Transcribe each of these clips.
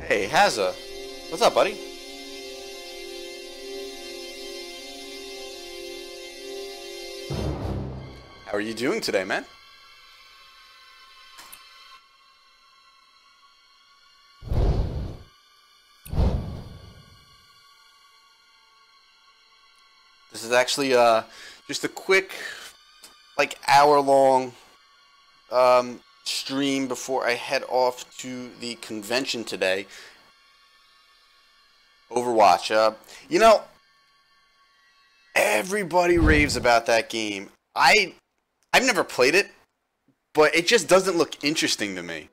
Hey, Hazza. What's up, buddy? How are you doing today, man? This is actually just a quick, like, hour-long stream before I head off to the convention today. Overwatch. You know, everybody raves about that game. I've never played it, but it just doesn't look interesting to me.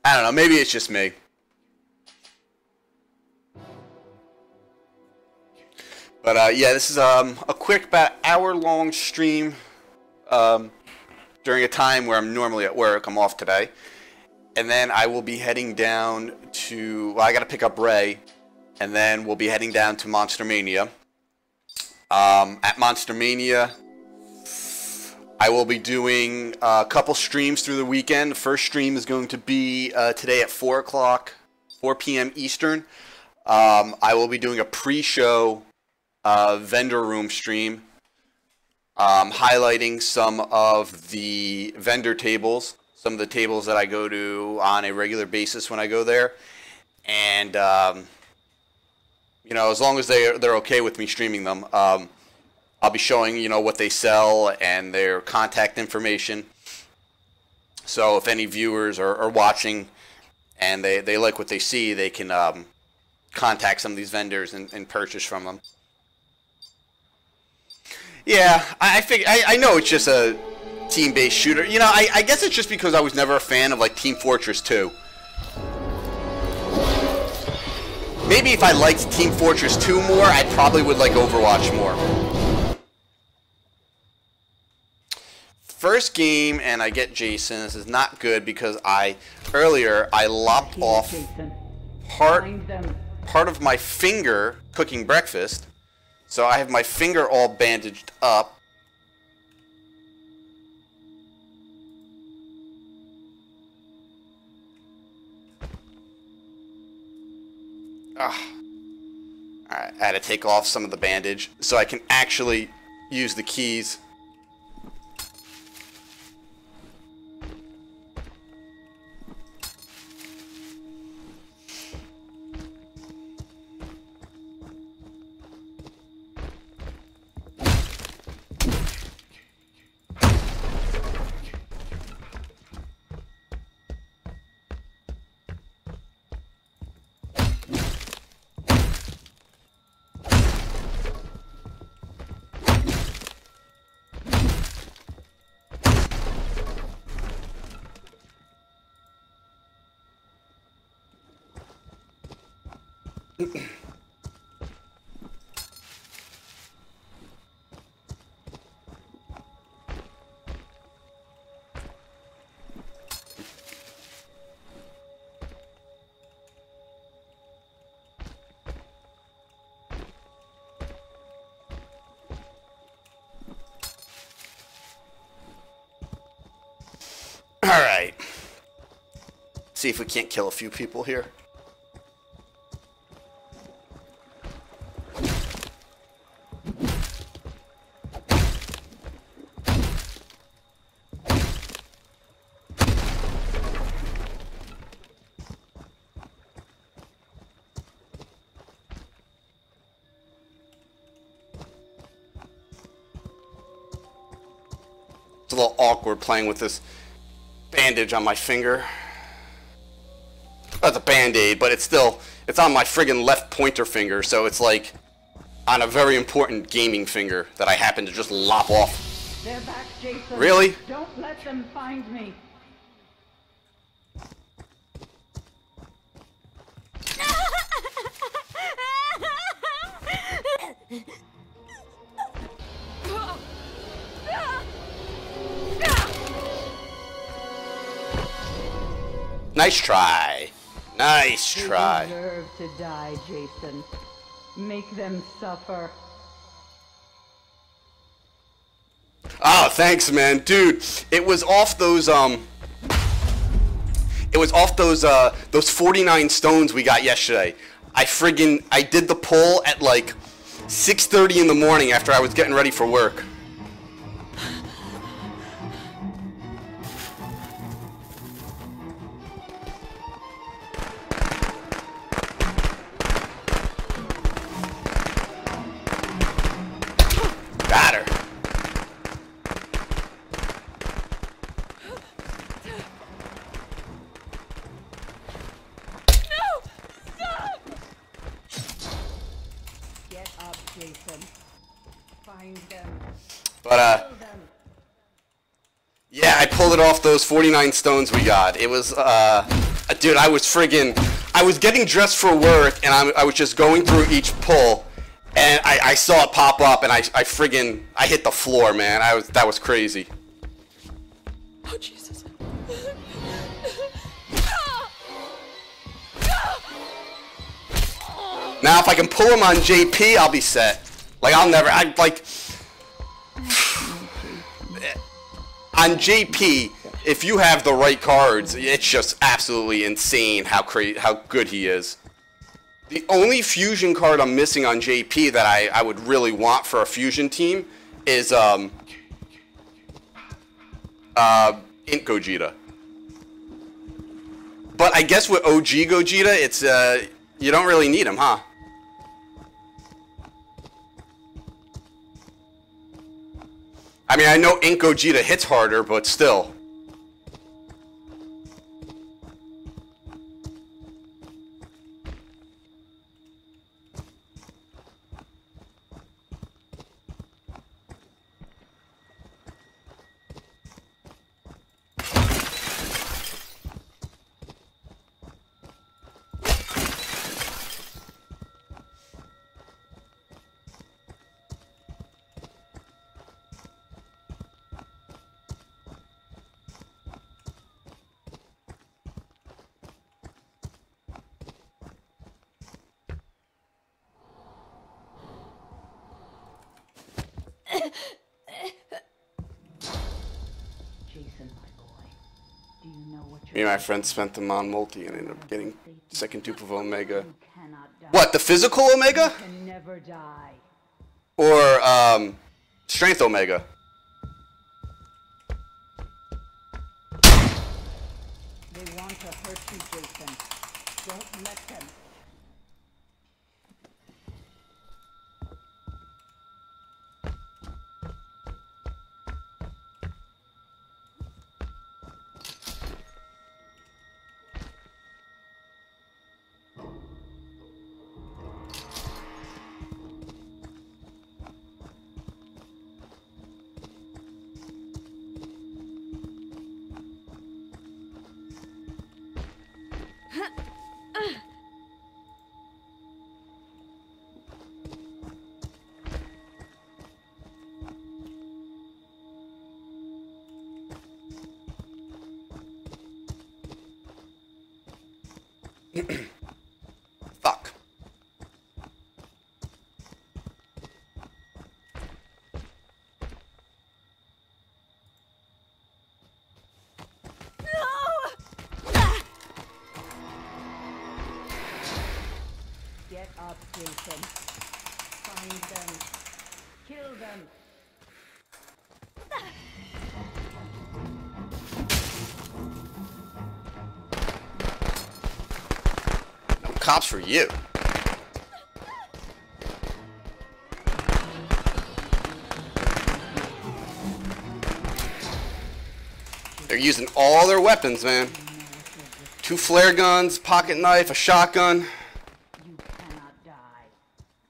I don't know, maybe it's just me. But yeah, this is a quick, about hour-long stream during a time where I'm normally at work. I'm off today. And then I will be heading down to, well, I gotta pick up Ray, and then we'll be heading down to Monster Mania. At Monster Mania, I will be doing a couple streams through the weekend. The first stream is going to be today at 4 o'clock, 4 p.m. Eastern. I will be doing a pre-show vendor room stream, highlighting some of the vendor tables, some of the tables that I go to on a regular basis when I go there. And, you know, as long as they're okay with me streaming them, I'll be showing, you know, what they sell and their contact information. So if any viewers are watching and they like what they see, they can contact some of these vendors and purchase from them. Yeah, I know it's just a team-based shooter. You know, I guess it's just because I was never a fan of, like, Team Fortress 2. Maybe if I liked Team Fortress 2 more, I probably would like Overwatch more. First game, and I get Jason. This is not good because earlier I lopped off part of my finger cooking breakfast. So I have my finger all bandaged up. Alright, I had to take off some of the bandage so I can actually use the keys. Alright. See if we can't kill a few people here. It's a little awkward playing with this bandage on my finger. That's a band-aid, but it's on my friggin' left pointer finger, so it's like on a very important gaming finger that I happen to just lop off. They're back, Jason. Really? Don't let them find me. Nice try. Nice They try. deserve to die, Jason. Make them suffer. Oh, thanks, man. Dude, it was off those, those 49 stones we got yesterday. I did the pull at like 6:30 in the morning after I was getting ready for work. Got her. Get up, Jason. Find them. But, Kill them. yeah, I pulled it off those 49 stones we got. It was, dude, I was getting dressed for work, and I was just going through each pull, and I saw it pop up, and I hit the floor, man. That was crazy. Oh, Jesus. Now, if I can pull him on JP, I'll be set. Like, on JP, if you have the right cards, it's just absolutely insane how good he is. The only fusion card I'm missing on JP that I would really want for a fusion team is Int Gogeta. But I guess with OG Gogeta, it's you don't really need him, huh? I mean, I know Int Gogeta hits harder, but still. Jason, my boy. Do you know what Me and my friend spent them on multi and ended up getting second dupe of Omega. You cannot die. What, the physical Omega? You can never die. Or, strength Omega? They want to hurt you, Jason. Don't let them. Fuck. Get up, Jason. Find them. Kill them. No cops for you. They're using all their weapons, man. 2 flare guns, pocket knife, a shotgun. You cannot die.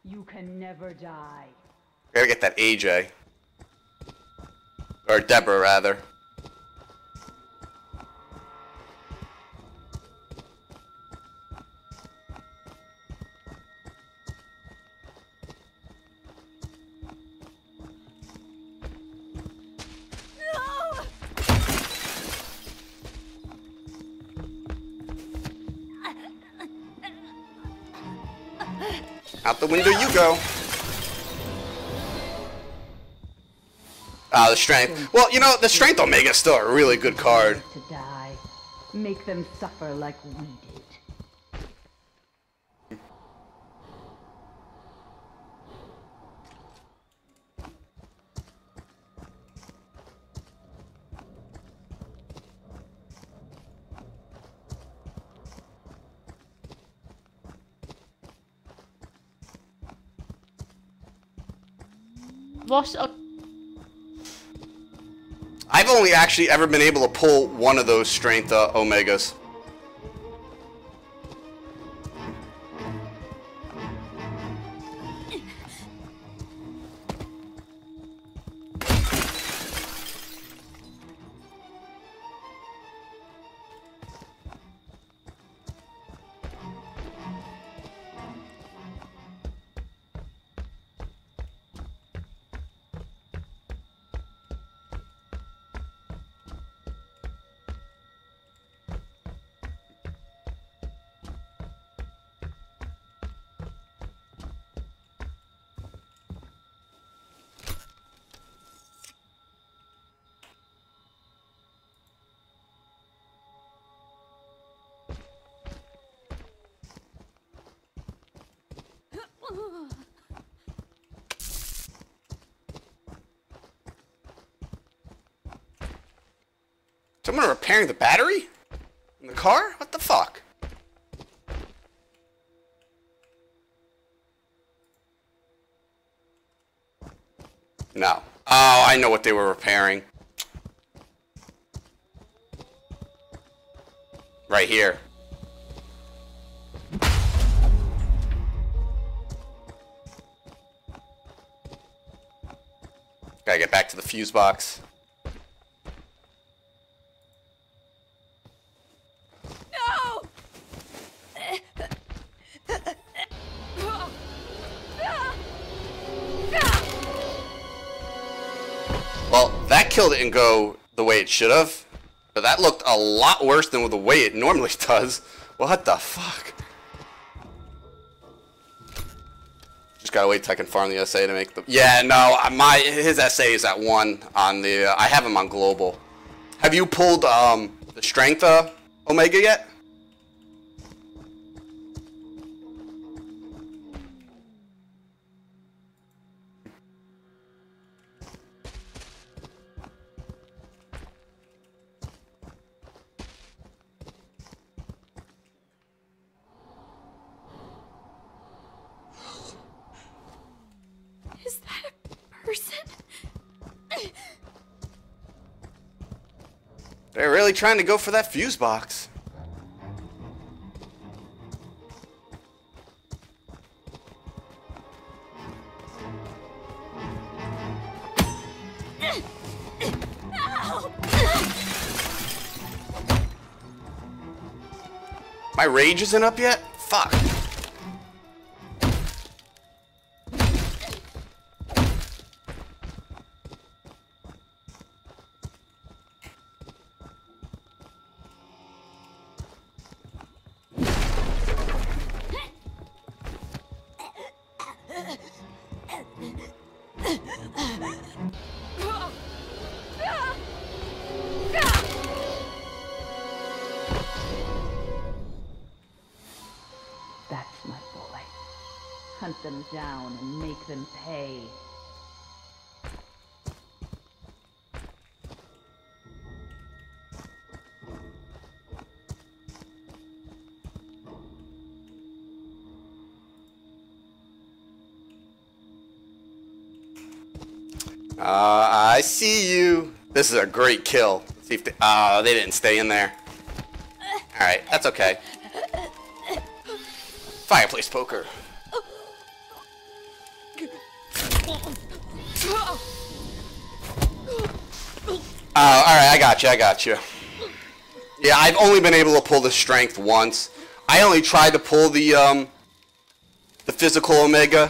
You can never die. Gotta get that AJ. Or Deborah, rather. Out the window you go. The strength. Well, you know, the strength Omega is still a really good card. To die. Make them suffer like we did. What's I've only actually ever been able to pull one of those strength Omegas. Someone repairing the battery? In the car? What the fuck? No. Oh, I know what they were repairing. Right here. Gotta get back to the fuse box. Well, that kill didn't go the way it should have, but that looked a lot worse than the way it normally does. What the fuck? Just gotta wait till I can farm the SA to make the... Yeah, no, his SA is at 1 on the... I have him on global. Have you pulled the strength Omega yet? Is that a person? They're really trying to go for that fuse box. My rage isn't up yet? Fuck. That's my boy. Hunt them down and make them pay. I see you. This is a great kill. Let's see if they didn't stay in there. Alright, that's okay. Fireplace poker. Alright, I got you. Yeah, I've only been able to pull the strength once. I only tried to pull the physical Omega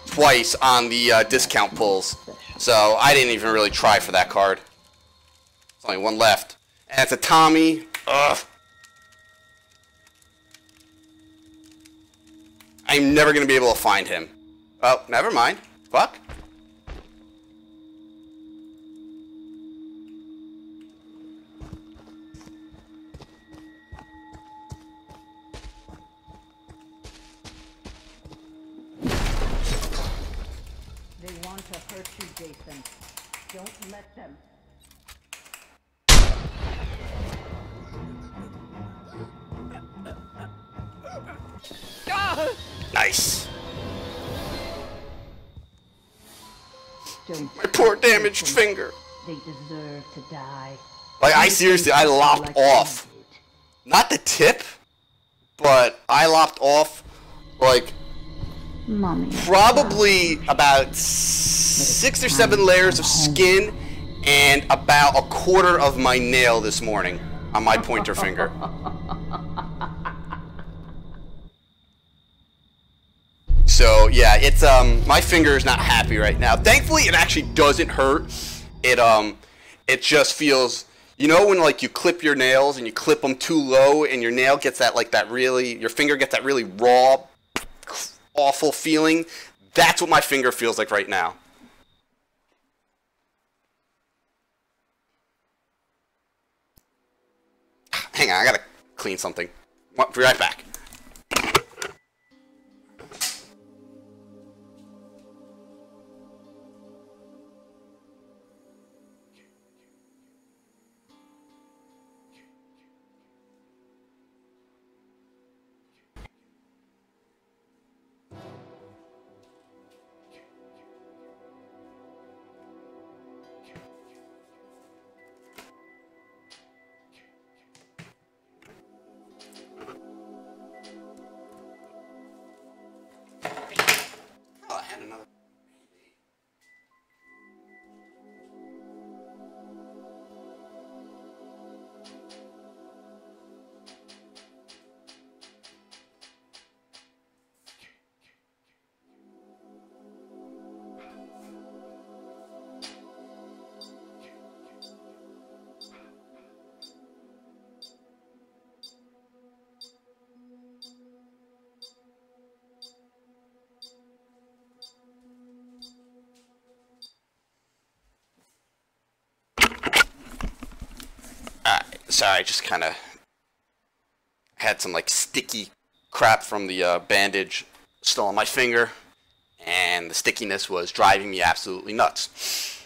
twice on the discount pulls. So I didn't even really try for that card. There's only one left. And it's a Tommy. Ugh. I'm never gonna be able to find him. Oh, never mind. Fuck. They want to hurt you, Jason. Don't let them. Nice. Don't My poor damaged finger. They deserve to die. Like, I seriously, I lopped off. Not the tip, but I lopped off, like, Mommy. probably about 6 or 7 layers of skin and about a quarter of my nail this morning on my pointer finger. So yeah, it's my finger is not happy right now. Thankfully, it actually doesn't hurt. It just feels, you know, when like you clip your nails and you clip them too low and your nail gets that like that really, your finger gets that really raw, awful feeling. That's what my finger feels like right now. Hang on, I gotta clean something. Be right back. Oh, I had another. Sorry, I just kind of had some like sticky crap from the bandage still on my finger, and the stickiness was driving me absolutely nuts.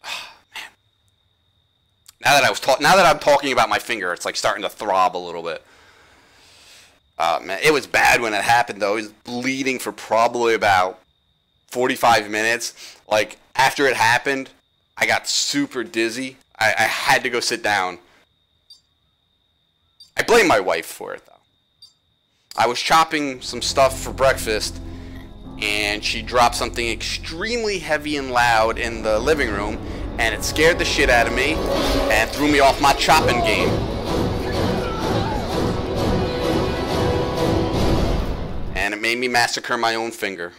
Oh, man. Now that I'm talking about my finger, it's like starting to throb a little bit. Man, it was bad when it happened though. It was bleeding for probably about 45 minutes. Like after it happened, I got super dizzy. I had to go sit down. I blame my wife for it, though. I was chopping some stuff for breakfast, and she dropped something extremely heavy and loud in the living room, and it scared the shit out of me and threw me off my chopping game. And it made me massacre my own finger.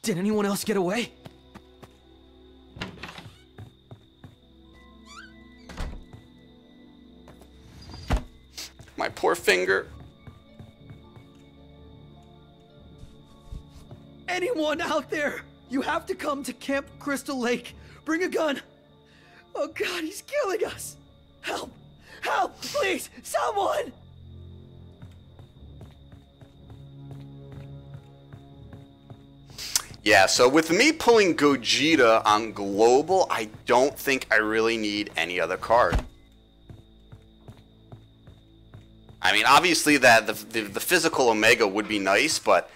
Did anyone else get away? My poor finger. Anyone out there? You have to come to Camp Crystal Lake. Bring a gun. Oh God, he's killing us. Help! Help! Please! Someone! Yeah, so with me pulling Gogeta on Global, I don't think I really need any other card. I mean, obviously that the physical Omega would be nice, but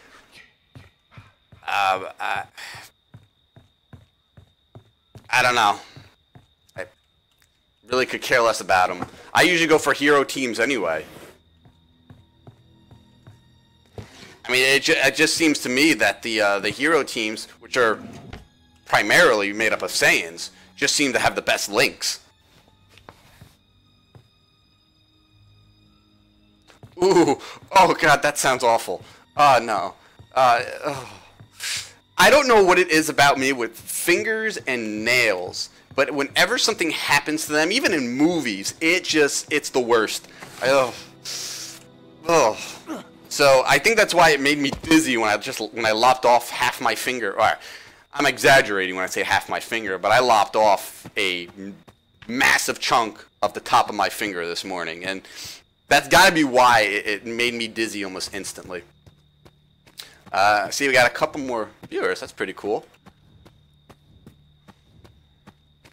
I don't know. I really could care less about them. I usually go for hero teams anyway. I mean, it just seems to me that the hero teams, which are primarily made up of Saiyans, just seem to have the best links. Ooh, oh God, that sounds awful. No. Oh. I don't know what it is about me with fingers and nails, but whenever something happens to them, even in movies, it's the worst. So I think that's why it made me dizzy when I lopped off half my finger. Or, I'm exaggerating when I say half my finger, but I lopped off a massive chunk of the top of my finger this morning, and that's got to be why it made me dizzy almost instantly. See, we got a couple more viewers. That's pretty cool.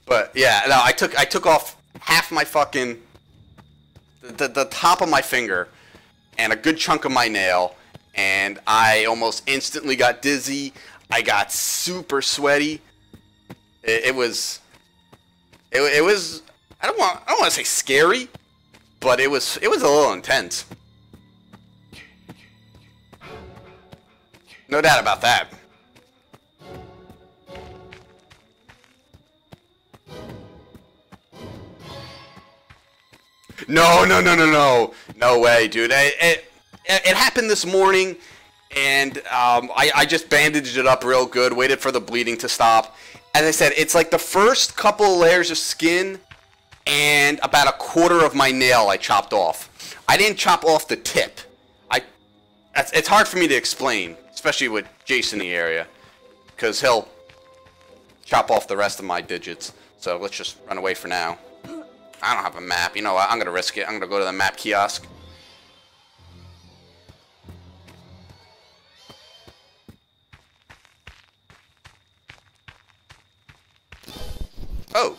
But yeah, no, I took off half my fucking the top of my finger and a good chunk of my nail, and I almost instantly got dizzy. I got super sweaty. It was I don't want to say scary, but it was a little intense. No doubt about that. No way, dude. It happened this morning, and I just bandaged it up real good, waited for the bleeding to stop. As I said, it's like the first couple layers of skin and about a quarter of my nail I chopped off. I didn't chop off the tip. It's hard for me to explain, especially with Jason in the area, because he'll chop off the rest of my digits. So let's just run away for now. I don't have a map. You know what? I'm going to risk it. I'm going to go to the map kiosk. Oh.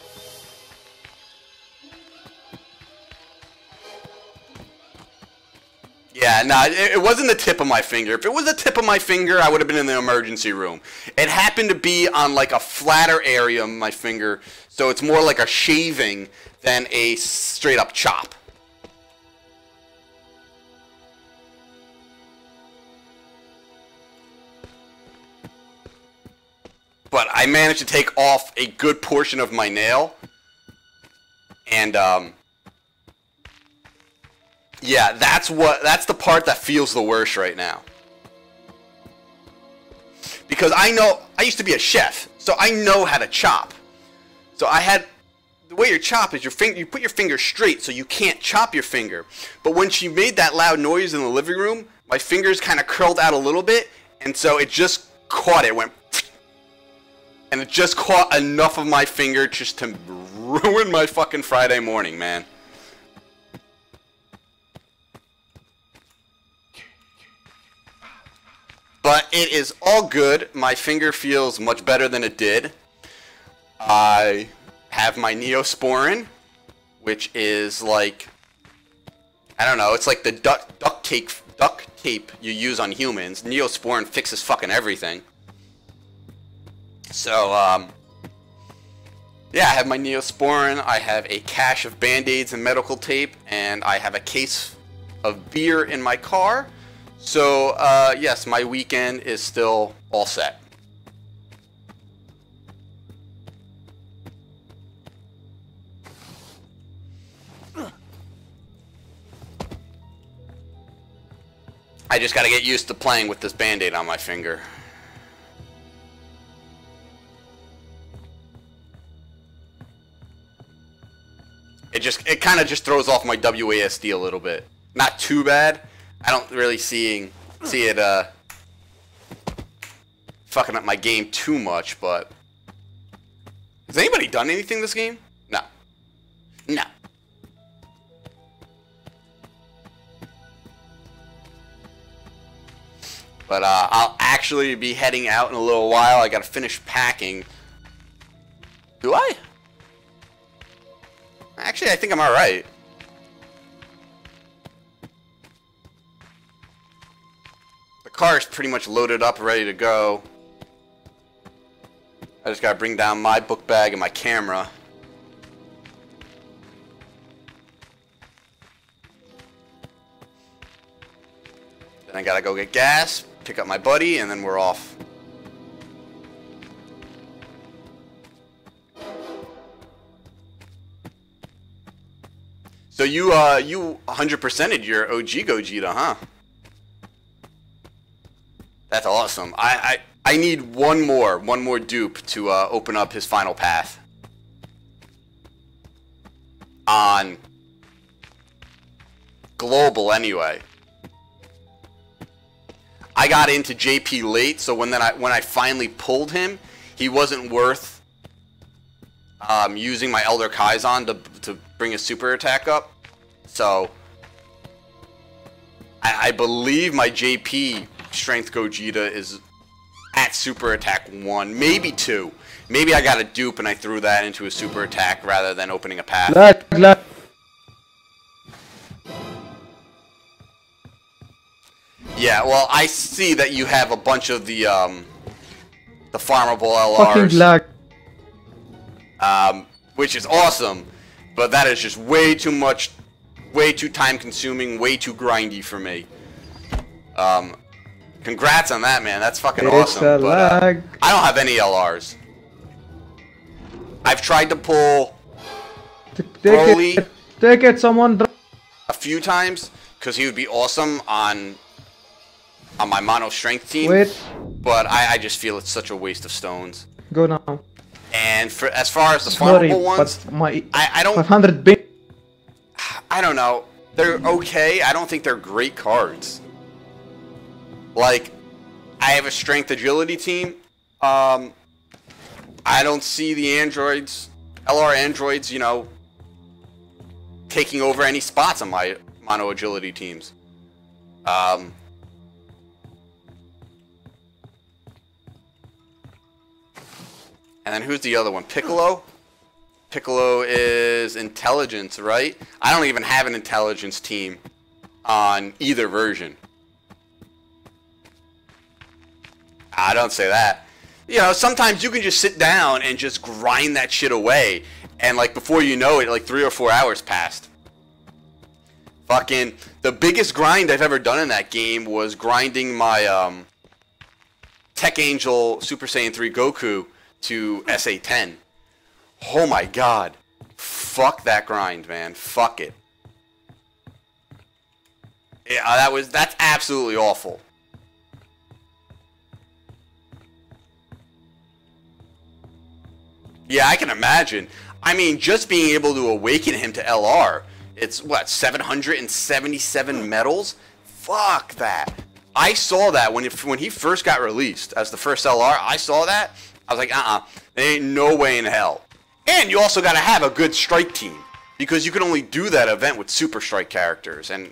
Yeah, no, it wasn't the tip of my finger. If it was the tip of my finger, I would have been in the emergency room. It happened to be on like a flatter area of my finger, so it's more like a shaving than a straight up chop. But I managed to take off a good portion of my nail, and yeah, that's the part that feels the worst right now. Because I used to be a chef, so I know how to chop. So the way you chop is you put your finger straight so you can't chop your finger. But when she made that loud noise in the living room, my fingers kind of curled out a little bit, and so it just caught it, went, and it just caught enough of my finger just to ruin my fucking Friday morning, man. But it is all good. My finger feels much better than it did. I have my Neosporin, which is like, I don't know, it's like the duct tape you use on humans. Neosporin fixes fucking everything. So, yeah, I have my Neosporin, I have a cache of Band-Aids and medical tape, and I have a case of beer in my car. So, yes, my weekend is still all set. I just gotta get used to playing with this Band-Aid on my finger. It kind of just throws off my WASD a little bit. Not too bad. I don't really see it fucking up my game too much, but has anybody done anything this game? No. No. But I'll actually be heading out in a little while. I gotta finish packing. Do I? Actually, I think I'm alright. The car is pretty much loaded up, ready to go. I just gotta bring down my book bag and my camera. Then I gotta go get gas, pick up my buddy, and then we're off. So you 100%ed your OG Gogeta, huh? That's awesome. I need one more dupe to open up his final path. on global anyway. I got into JP late, so when I finally pulled him, he wasn't worth using my Elder Kaizen to bring his super attack up. So I believe my JP Strength Gogeta is at super attack 1, maybe 2. Maybe I got a dupe and I threw that into a super attack rather than opening a path. Yeah, well, I see that you have a bunch of the farmable LRs, which is awesome, but that is just way too much, way too time-consuming, way too grindy for me. Congrats on that, man. That's fucking awesome. But I don't have any LRs. I've tried to pull Broly take it, someone. A few times because he would be awesome on my mono strength team. Wait. But I just feel it's such a waste of stones. Go now. And for as far as the farmable ones, I don't. 500 bin. I don't know. They're okay. I don't think they're great cards. Like, I have a strength agility team. I don't see the androids, LR androids, you know, taking over any spots on my mono agility teams. And then who's the other one? Piccolo? Piccolo is intelligence, right? I don't even have an intelligence team on either version. I don't say that. You know, sometimes you can just sit down and just grind that shit away. And, like, before you know it, like, 3 or 4 hours passed. Fucking, the biggest grind I've ever done in that game was grinding my, Tech Angel Super Saiyan 3 Goku to SA10. Oh my god. Fuck that grind, man. Fuck it. Yeah, that's absolutely awful. Yeah, I can imagine. I mean, just being able to awaken him to LR, it's what, 777 medals? Fuck that. I saw that when he first got released as the first LR. I saw that. I was like, there ain't no way in hell. And you also got to have a good strike team, because you can only do that event with super strike characters. And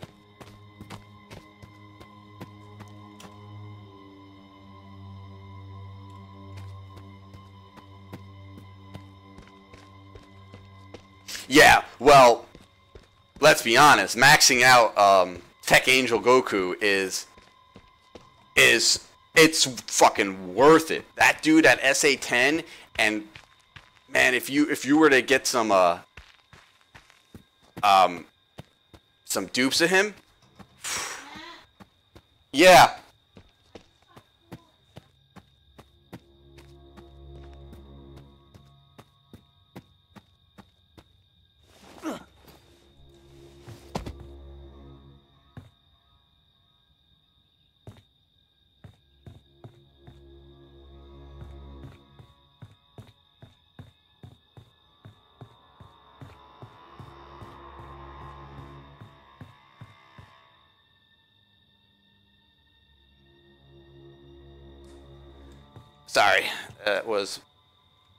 yeah, well, let's be honest. Maxing out Tech Angel Goku it's fucking worth it. That dude at SA10, and man, if you were to get some dupes of him, yeah. Sorry, it was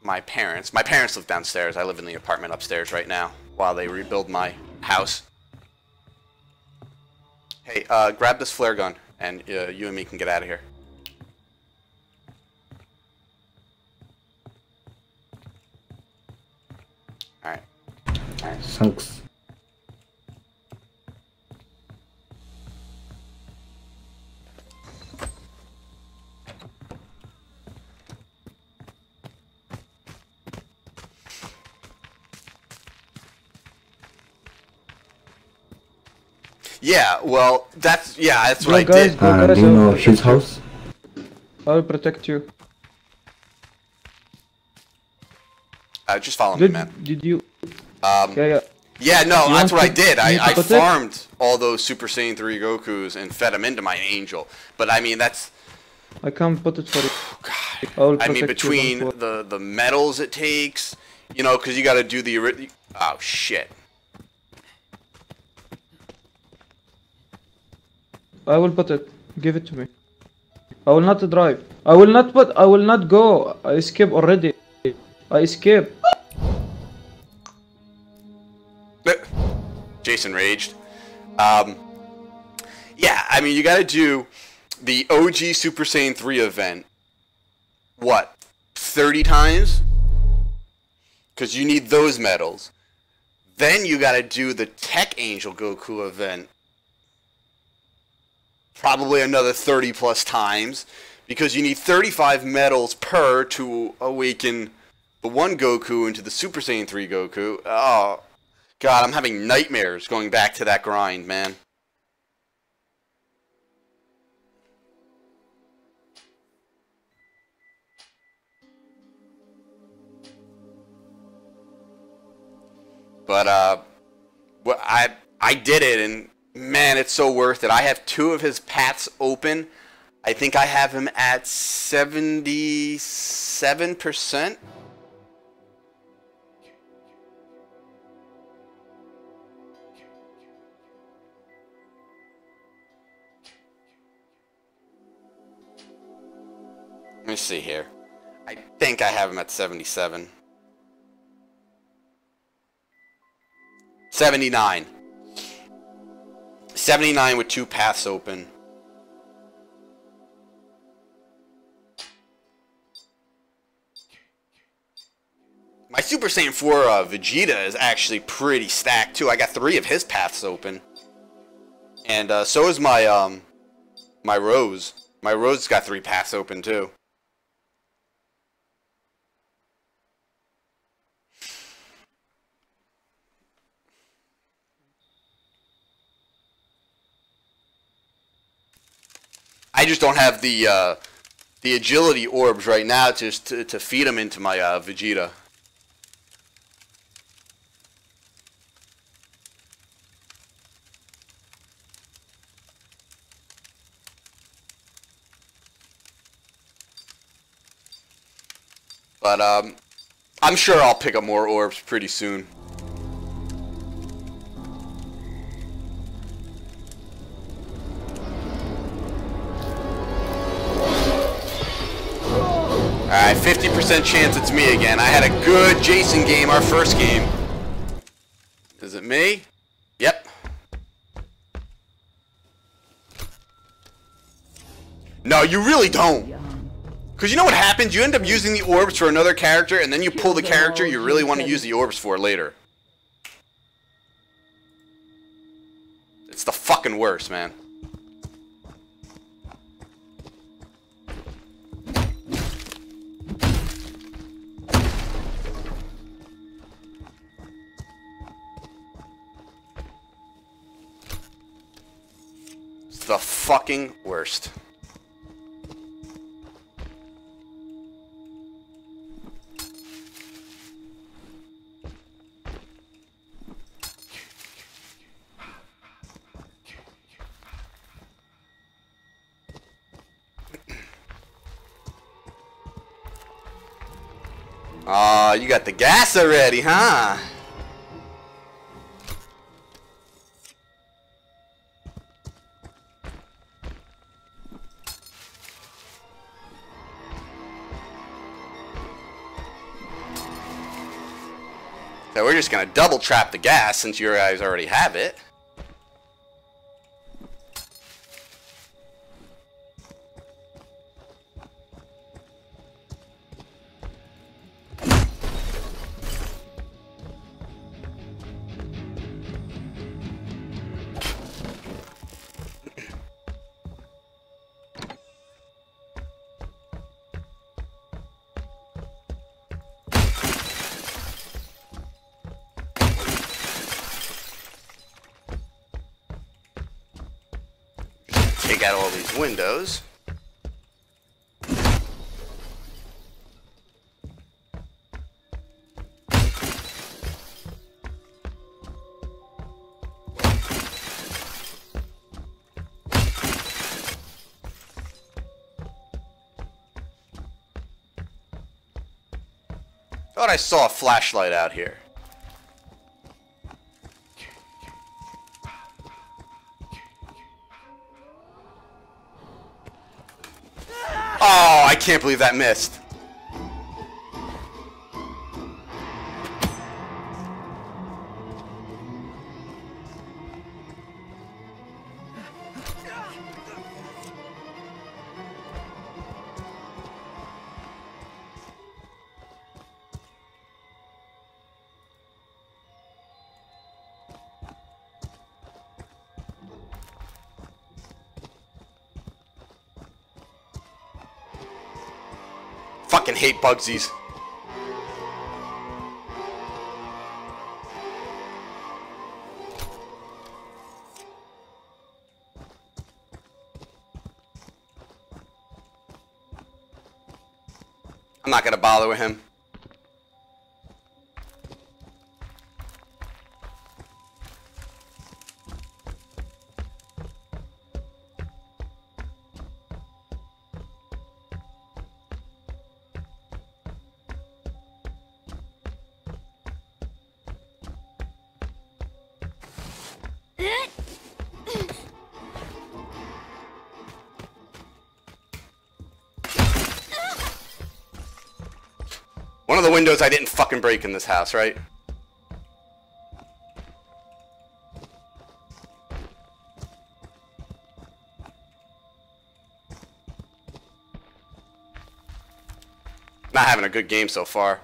my parents. My parents live downstairs. I live in the apartment upstairs right now while they rebuild my house. Hey, grab this flare gun, and you and me can get out of here. Alright. Thanks. Yeah, well, that's what I guys, did. do you know his house? I will protect you. Just follow me, man. Did you? Yeah, no, that's what I did. I farmed all those Super Saiyan 3 Gokus and fed them into my Angel. But I mean, that's... I can't put it for you. God. I mean, between the medals it takes, you know, because you got to do the... Oh, shit. I will put it. Give it to me. I will not drive. I will not put. I will not go. I escape already. I escape. Jason raged. Yeah, I mean, you gotta do the OG Super Saiyan 3 event. What? 30 times? Because you need those medals. Then you gotta do the Tech Angel Goku event. Probably another 30 plus times. Because you need 35 medals per to awaken the one Goku into the Super Saiyan 3 Goku. Oh, God, I'm having nightmares going back to that grind, man. But well, I did it, and man, it's so worth it. I have 2 of his paths open. I think I have him at 77%. Let me see here. I think I have him at 77. 79. 79 with 2 paths open. My Super Saiyan 4 Vegeta is actually pretty stacked too. I got 3 of his paths open. And so is my my Rose. My Rose got 3 paths open too. I just don't have the agility orbs right now to feed them into my Vegeta. But I'm sure I'll pick up more orbs pretty soon. Alright, 50% chance it's me again. I had a good Jason game, our first game. Is it me? Yep. No, you really don't. Because you know what happens? You end up using the orbs for another character, and then you pull the character you really want to use the orbs for later. It's the fucking worst, man. It's the fucking worst. Aw, you got the gas already, huh? So we're just gonna double trap the gas since you guys already have it. Take out all these windows. Thought I saw a flashlight out here. I can't believe that missed. Fucking hate Bugsies. I'm not gonna bother with him. One of the windows I didn't fucking break in this house, right? Not having a good game so far.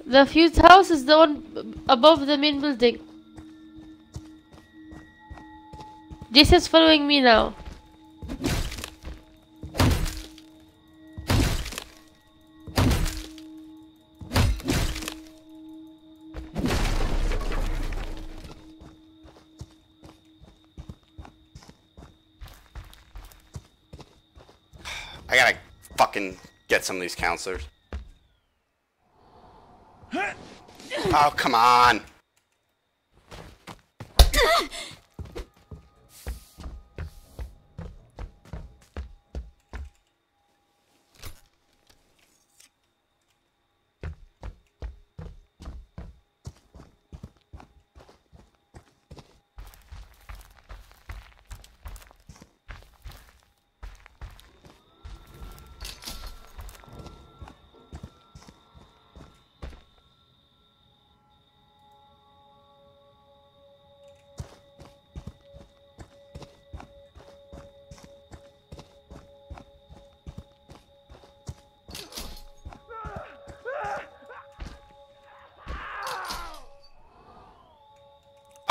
The fused house is the one above the main building. Jason's following me now. I gotta fucking get some of these counselors. Oh, come on.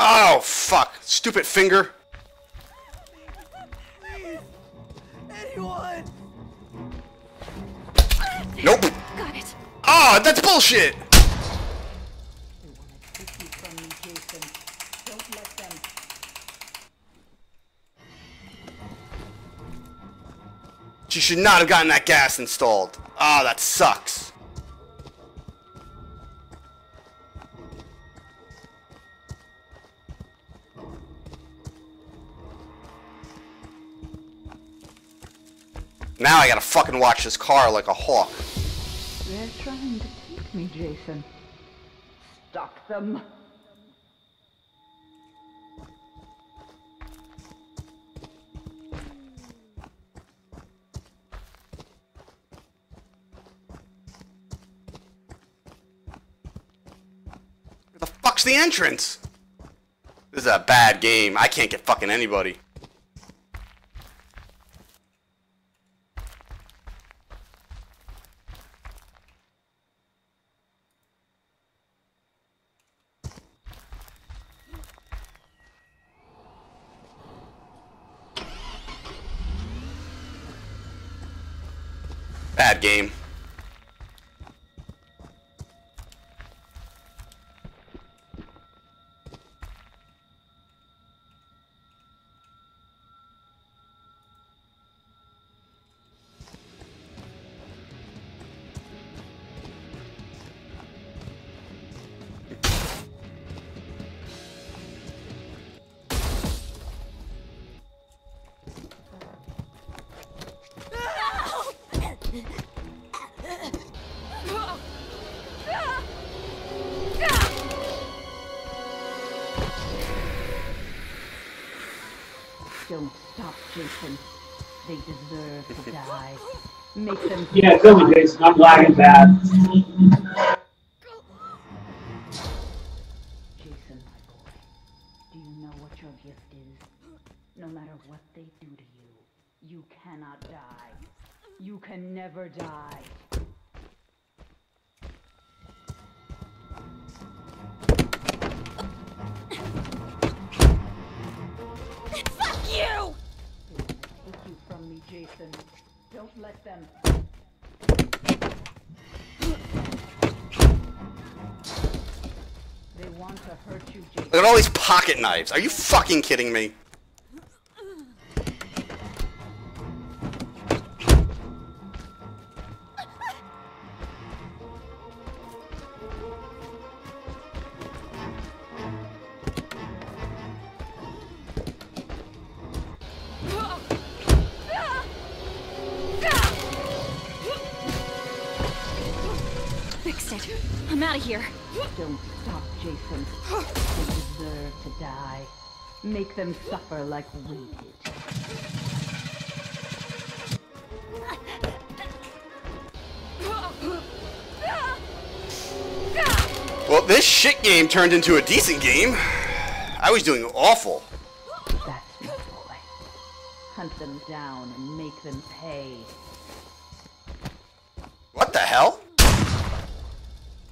Oh, fuck. Stupid finger. Please! Anyone! Nope. Got it. Oh, that's bullshit. They want to take you from me, Jason. Don't let them. She should not have gotten that gas installed. Oh, that sucks. Now I gotta fucking watch this car like a hawk. They're trying to take me, Jason. Stop them. Where the fuck's the entrance? This is a bad game. I can't get fucking anybody. Bad game. Don't stop, Jason. They deserve to die. Make them. Yeah, kill me, Jason. I'm lagging bad. Jason, my boy. Do you know what your gift is? No matter what they do to you, you cannot die. You can never die. Fuck you! They will take you from me, Jason. Don't let them. They want to hurt you, Jason. Look at all these pocket knives. Are you fucking kidding me? Fixed it. I'm out of here. Don't stop, Jason. They deserve to die. Make them suffer like we did. Well, this shit game turned into a decent game. I was doing awful. That's my boy. Hunt them down and make them pay. What the hell?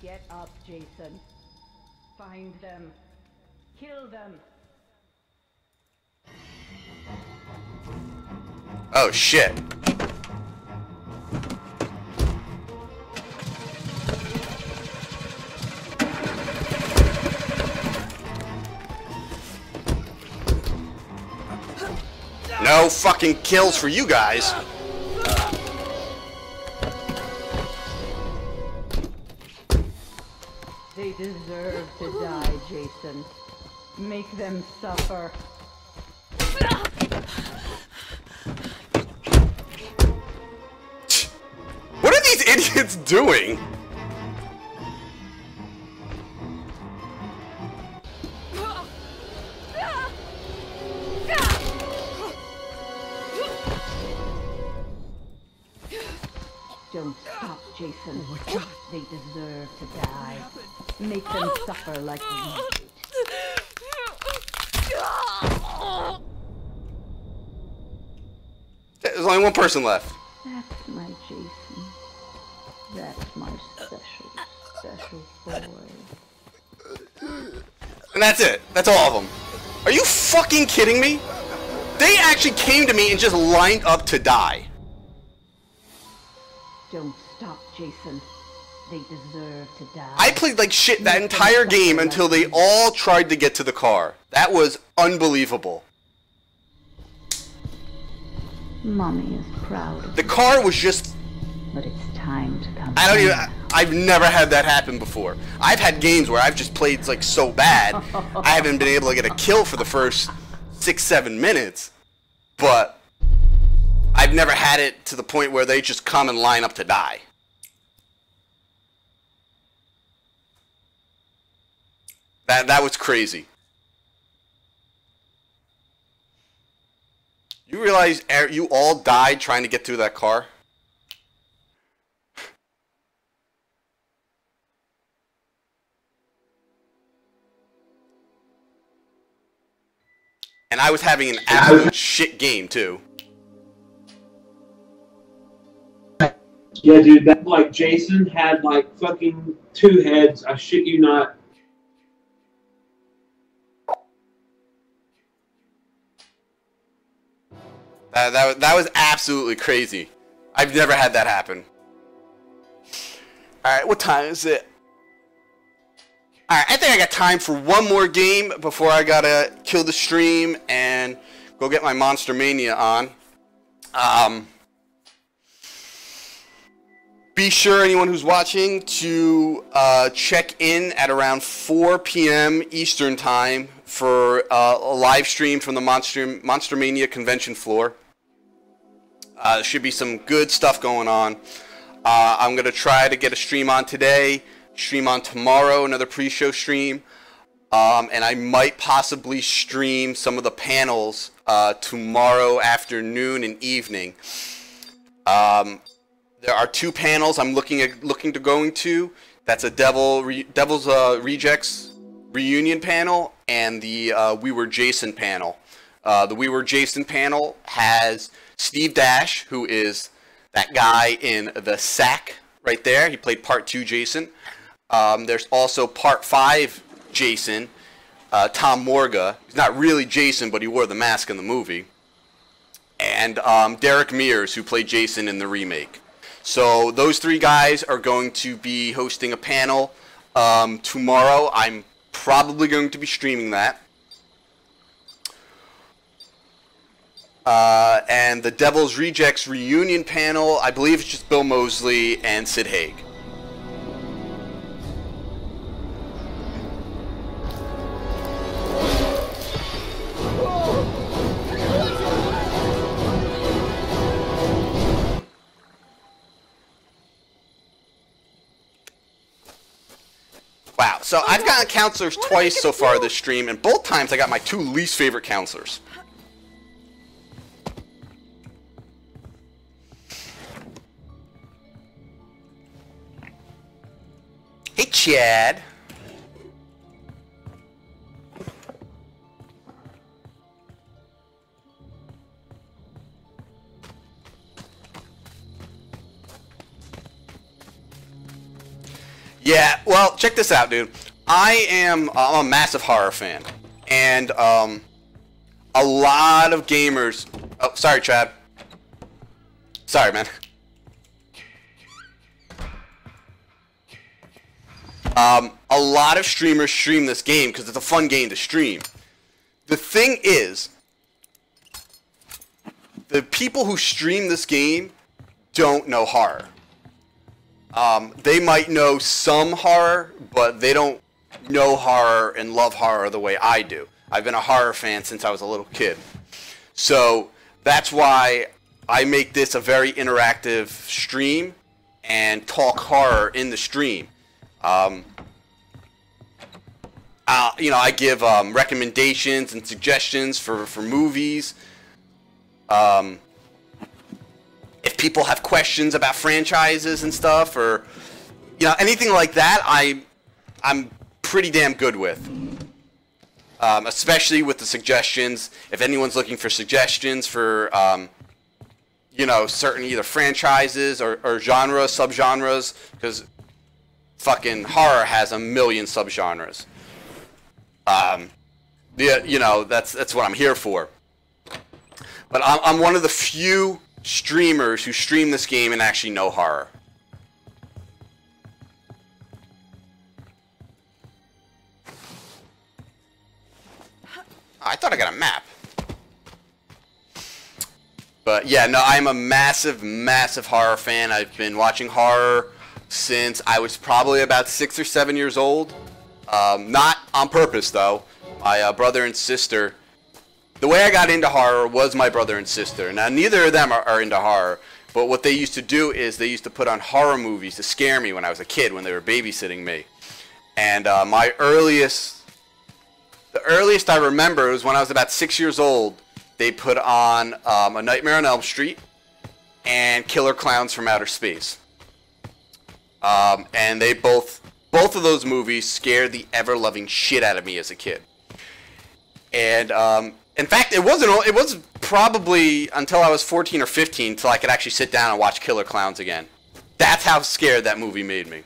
Get up, Jason. Find them. Kill them. Oh shit. No fucking kills for you guys. They deserve to die, Jason. Make them suffer. What are these idiots doing? Don't stop, Jason. Oh my God. They deserve to die. Make them suffer like we did. There's only one person left. That's my Jason. That's my special boy. And that's it. That's all of them. Are you fucking kidding me? They actually came to me and just lined up to die. Don't stop, Jason. They deserve to die. I played like shit that entire game until they all tried to get to the car. That was unbelievable. Mommy is proud of The car was just... but it's time to come. I've never had that happen before. I've had games where I've just played like so bad, I haven't been able to get a kill for the first 6-7 minutes. But I've never had it to the point where they just come and line up to die. That was crazy. You realize you all died trying to get through that car? And I was having an absolute shit game too. Yeah, dude, that like Jason had like fucking 2 heads. I shit you not. That was absolutely crazy. I've never had that happen. Alright, what time is it? Alright, I think I got time for one more game before I gotta kill the stream and go get my Monster Mania on. Be sure, anyone who's watching, to check in at around 4 p.m. Eastern Time for a live stream from the Monster Mania convention floor. There should be some good stuff going on. I'm going to try to get a stream on today, stream on tomorrow, another pre-show stream. And I might possibly stream some of the panels tomorrow afternoon and evening. There are 2 panels I'm looking to going to. That's a Devil's Rejects reunion panel and the We Were Jason panel. The We Were Jason panel has Steve Dash, who is that guy in The Sack right there. He played Part 2 Jason. There's also Part 5 Jason, Tom Morga. He's not really Jason, but he wore the mask in the movie. And Derek Mears, who played Jason in the remake. So those 3 guys are going to be hosting a panel tomorrow. I'm probably going to be streaming that. And the Devil's Rejects reunion panel, I believe it's just Bill Moseley and Sid Haig. Wow, so I've gotten counselors twice so far this stream, and both times I got my 2 least favorite counselors. Hey, Chad. Yeah, well, check this out, dude. I'm a massive horror fan, and a lot of gamers. Oh, sorry, Chad. Sorry, man. A lot of streamers stream this game because it's a fun game to stream. The thing is, the people who stream this game don't know horror. They might know some horror, but they don't know horror and love horror the way I do. I've been a horror fan since I was a little kid. So that's why I make this a very interactive stream and talk horror in the stream. You know, I give recommendations and suggestions for movies. If people have questions about franchises and stuff, or you know, anything like that, I'm pretty damn good with. Especially with the suggestions. If anyone's looking for suggestions for you know, certain either franchises or genres, subgenres, because fucking horror has a million subgenres. Yeah, you know, that's what I'm here for. But I'm one of the few streamers who stream this game and actually know horror. I thought I got a map. But yeah, no, I'm a massive, massive horror fan. I've been watching horror since I was probably about 6 or 7 years old. Not on purpose, though. My brother and sister... The way I got into horror was my brother and sister. Now, neither of them are into horror. But what they used to do is they used to put on horror movies to scare me when I was a kid, when they were babysitting me. And the earliest I remember was when I was about 6 years old. They put on A Nightmare on Elm Street and Killer Clowns from Outer Space. And they both of those movies scared the ever-loving shit out of me as a kid. And in fact, it was probably until I was 14 or 15 till I could actually sit down and watch Killer Clowns again. That's how scared that movie made me.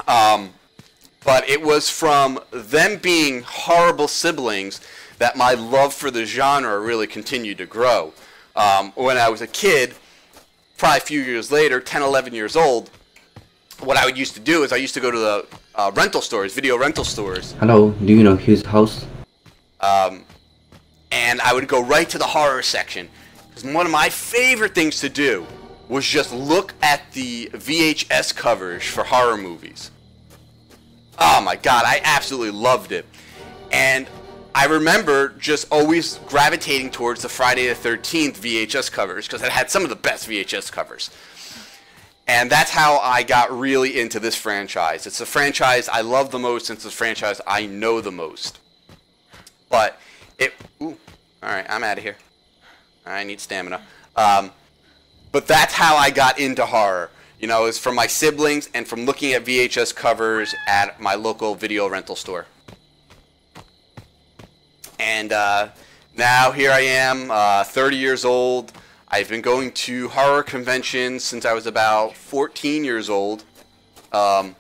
But it was from them being horrible siblings that my love for the genre really continued to grow. When I was a kid, probably a few years later, 10, 11 years old, what I used to do is I used to go to the rental stores, video rental stores. Hello, do you know his house? And I would go right to the horror section. Because one of my favorite things to do was just look at the VHS covers for horror movies. Oh my god, I absolutely loved it. And I remember just always gravitating towards the Friday the 13th VHS covers because it had some of the best VHS covers. And that's how I got really into this franchise. It's a franchise I love the most since it's a franchise I know the most. But it... Ooh. Alright, I'm out of here. I need stamina. But that's how I got into horror. You know, it's from my siblings and from looking at VHS covers at my local video rental store. And now here I am, 30 years old. I've been going to horror conventions since I was about 14 years old. I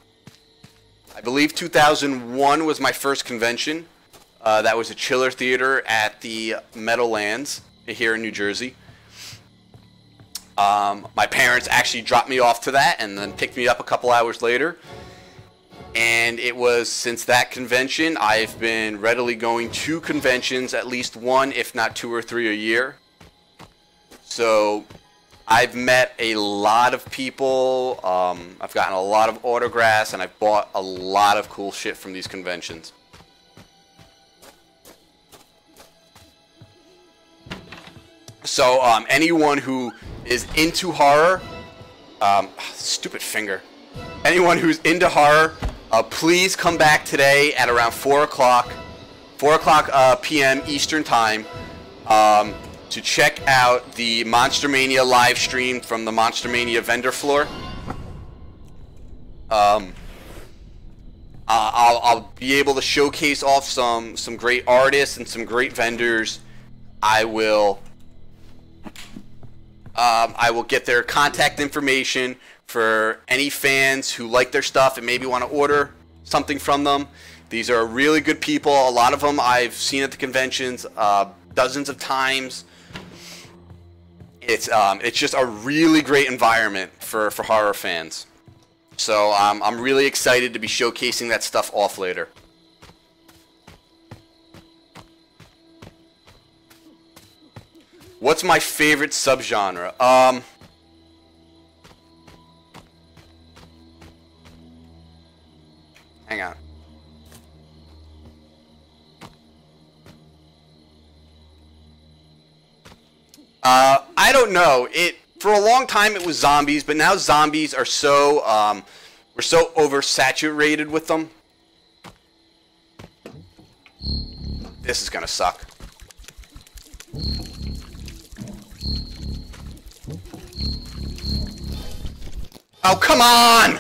believe 2001 was my first convention. That was a Chiller Theater at the Meadowlands here in New Jersey. My parents actually dropped me off to that and then picked me up a couple hours later. And it was since that convention I've been readily going to conventions, at least one, if not two or three a year. So I've met a lot of people, I've gotten a lot of autographs, and I've bought a lot of cool shit from these conventions. So anyone who is into horror, stupid finger, anyone who's into horror, please come back today at around 4 o'clock p.m. Eastern Time to check out the Monster Mania live stream from the Monster Mania vendor floor. I'll be able to showcase off some great artists and some great vendors. I will get their contact information for any fans who like their stuff and maybe want to order something from them. These are really good people. A lot of them I've seen at the conventions dozens of times. It's just a really great environment for horror fans. So I'm really excited to be showcasing that stuff off later. What's my favorite subgenre? Hang on. I don't know. For a long time it was zombies, but now zombies are so we're so oversaturated with them. This is gonna suck. Oh, come on!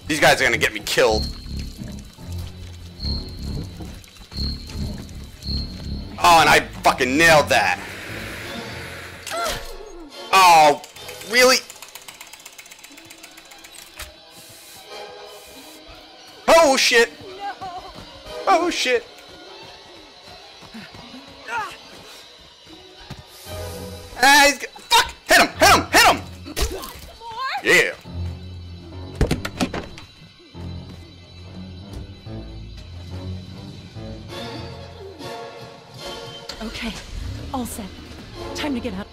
These guys are gonna get me killed. Oh, and I fucking nailed that. Oh, really? Oh shit! Oh shit! Fuck! Hit him! Hit him! Hit him! Yeah. Okay, all set. Time to get out.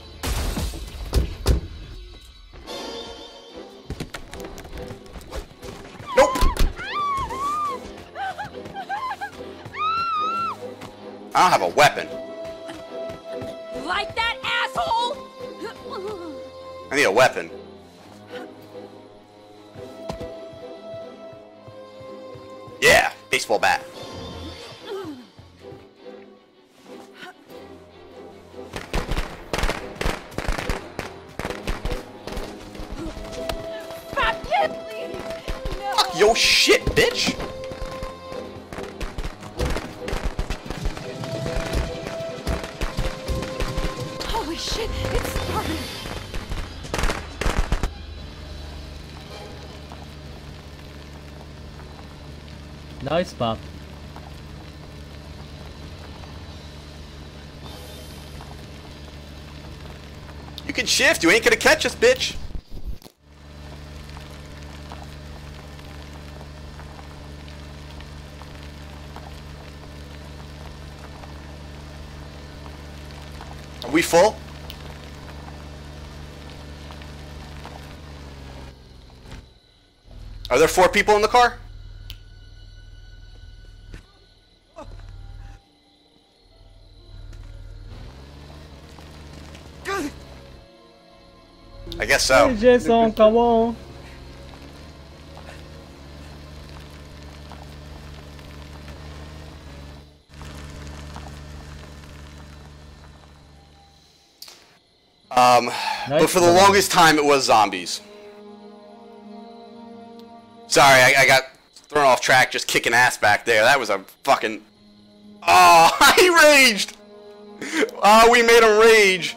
Nope. I don't have a weapon. Like that, asshole! I need a weapon. Yeah, baseball bat. Fuck your shit, bitch! Holy shit, it's started! Nice, Bob. You can shift, you ain't gonna catch us, bitch! Are we full? Are there 4 people in the car? I guess so. Hey, Jason, come on. But for the longest time, it was zombies. Sorry, I got thrown off track just kicking ass back there. That was a fucking... Oh, he raged! Oh, we made him rage.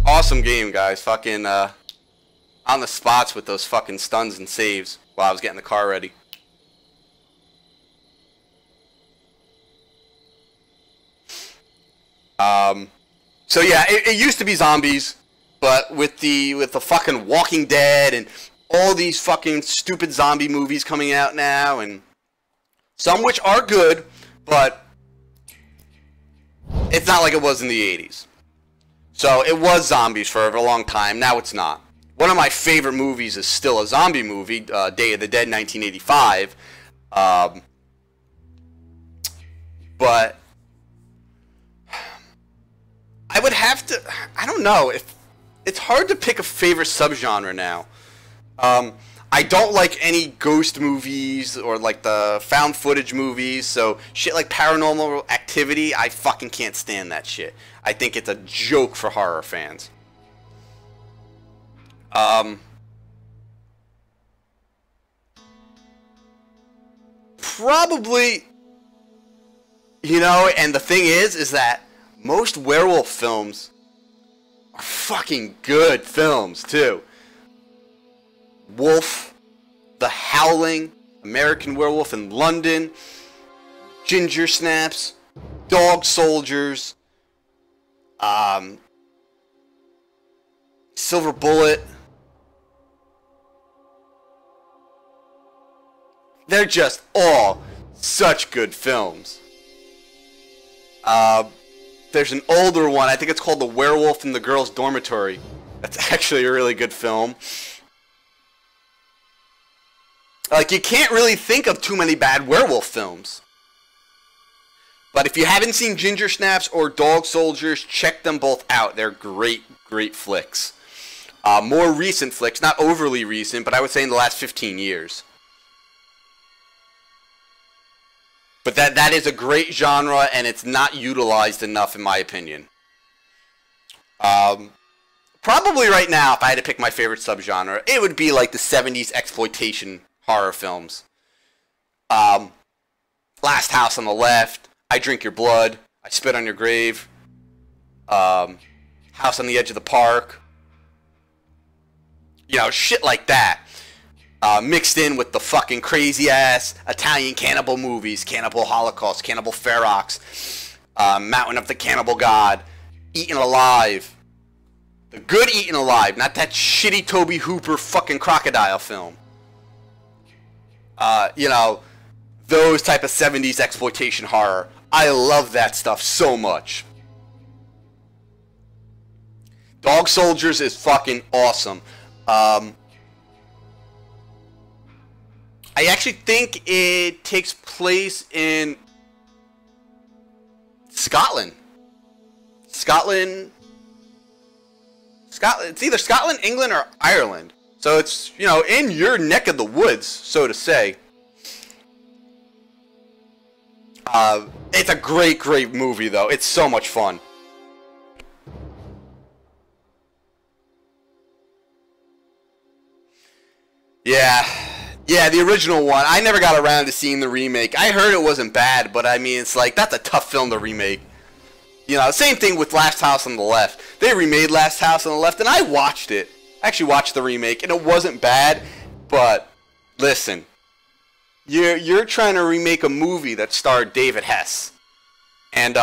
Awesome game, guys. Fucking, on the spots with those fucking stuns and saves while I was getting the car ready. So yeah, it used to be zombies, but with the fucking Walking Dead and all these fucking stupid zombie movies coming out now, and some which are good, but it's not like it was in the 80s. So it was zombies for a long time. Now it's not. One of my favorite movies is still a zombie movie, Day of the Dead, 1985. But I would have to, I don't know, if it's hard to pick a favorite subgenre now. I don't like any ghost movies or like the found footage movies, so shit like Paranormal Activity, I fucking can't stand that shit. I think it's a joke for horror fans. Probably, you know, and the thing is that most werewolf films are fucking good films, too. Wolf, The Howling, American Werewolf in London, Ginger Snaps, Dog Soldiers, Silver Bullet. They're just all such good films. There's an older one, I think it's called The Werewolf in the Girls' Dormitory. That's actually a really good film. Like, you can't really think of too many bad werewolf films. But if you haven't seen Ginger Snaps or Dog Soldiers, check them both out. They're great, great flicks. More recent flicks, not overly recent, but I would say in the last 15 years. But that is a great genre, and it's not utilized enough, in my opinion. Probably right now, if I had to pick my favorite subgenre, it would be like the 70s exploitation horror films. Last House on the Left, I Drink Your Blood, I Spit on Your Grave, House on the Edge of the Park. You know, shit like that. Mixed in with the fucking crazy-ass Italian cannibal movies, Cannibal Holocaust, Cannibal Ferox, Mountain of the Cannibal God, Eaten Alive. The good Eaten Alive, not that shitty Toby Hooper fucking crocodile film. You know, those type of 70s exploitation horror. I love that stuff so much. Dog Soldiers is fucking awesome. I actually think it takes place in Scotland. Scotland. It's either Scotland, England, or Ireland. So it's, you know, in your neck of the woods, so to say. It's a great, great movie, though. It's so much fun. Yeah, the original one. I never got around to seeing the remake. I heard it wasn't bad, but I mean, it's like, that's a tough film to remake. You know, same thing with Last House on the Left. They remade Last House on the Left, and I watched it. I actually watched the remake, and it wasn't bad, but listen. You're trying to remake a movie that starred David Hess. And,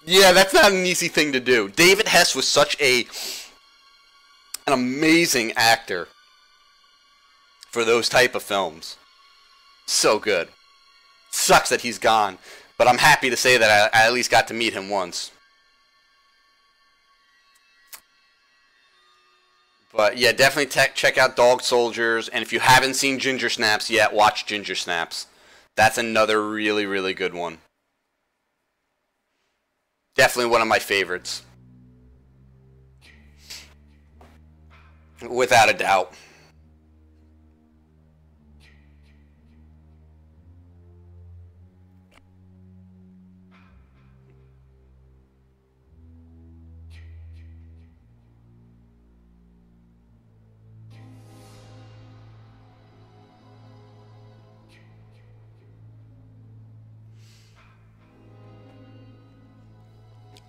yeah, that's not an easy thing to do. David Hess was such an amazing actor for those type of films. So good. Sucks that he's gone. But I'm happy to say that I at least got to meet him once. But yeah, definitely check out Dog Soldiers. And if you haven't seen Ginger Snaps yet, watch Ginger Snaps. That's another really, really good one. Definitely one of my favorites. Without a doubt.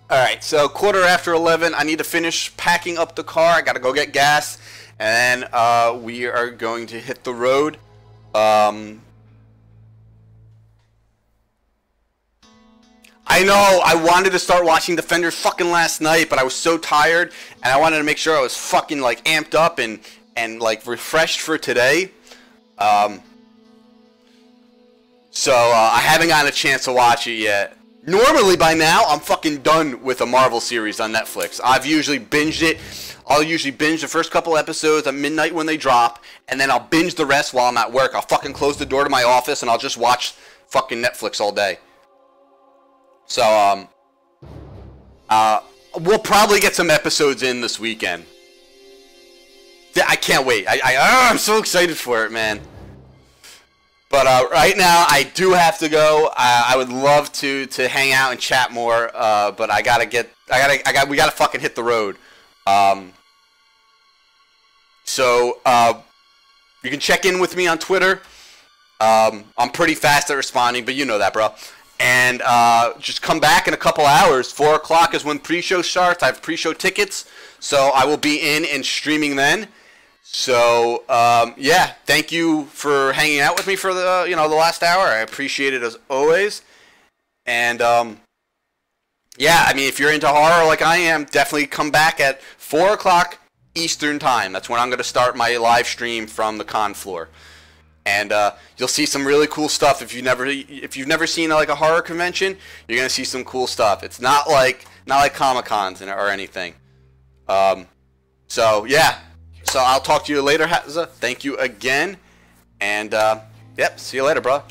Alright, so 11:15. I need to finish packing up the car. I gotta go get gas. And we are going to hit the road. I know, I wanted to start watching Defenders fucking last night, but I was so tired. And I wanted to make sure I was fucking, like, amped up and like, refreshed for today. So, I haven't gotten a chance to watch it yet. Normally, by now, I'm fucking done with a Marvel series on Netflix. I've usually binged it. I'll usually binge the first couple episodes at midnight when they drop, and then I'll binge the rest while I'm at work. I'll fucking close the door to my office, and I'll just watch fucking Netflix all day. So, we'll probably get some episodes in this weekend. I can't wait. I'm so excited for it, man. But right now, I do have to go. I would love to hang out and chat more, but we gotta fucking hit the road. So you can check in with me on Twitter. I'm pretty fast at responding, but you know that, bro. And just come back in a couple hours. 4 o'clock is when pre-show starts. I have pre-show tickets, so I will be in and streaming then. So, yeah, thank you for hanging out with me for the, the last hour. I appreciate it as always. And, yeah, I mean, if you're into horror like I am, definitely come back at 4 o'clock Eastern time. That's when I'm going to start my live stream from the con floor. And, you'll see some really cool stuff. If you've never seen, like, a horror convention, you're going to see some cool stuff. It's not like Comic-Cons or anything. So, yeah. So I'll talk to you later, Hazza. Thank you again. And, yep, see you later, bro.